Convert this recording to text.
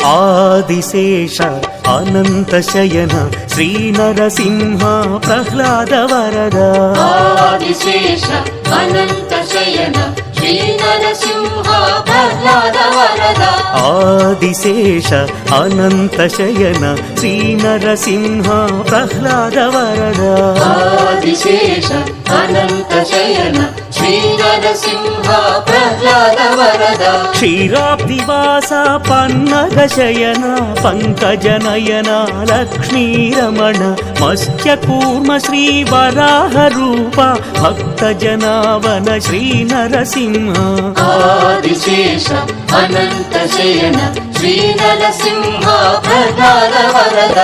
ఆదిశేష అనంత శయన శ్రీ నరసింహ ప్రహ్లాద వరద ఆదిశేష అనంత శయన శ్రీ నరసింహ ప్రహ్లాద వరద ఆదిశేష అనంత శయన శ్రీ నరసింహ ప్రహ్లాద వరద ఆదిశేష అనంత శయన శ్రీ నరసింహ ప్రహ్లాద వరద క్షీరాబ్దివాస పన్నగ శయన పంకజనయన లక్ష్మీరమణ మత్స్యకూర్మ శ్రీ వరాహ రూప భక్త జనావన శ్రీ నరసింహ ఆదిశేష అనంత శయన శ్రీ నరసింహ ప్రహ్లాద వరద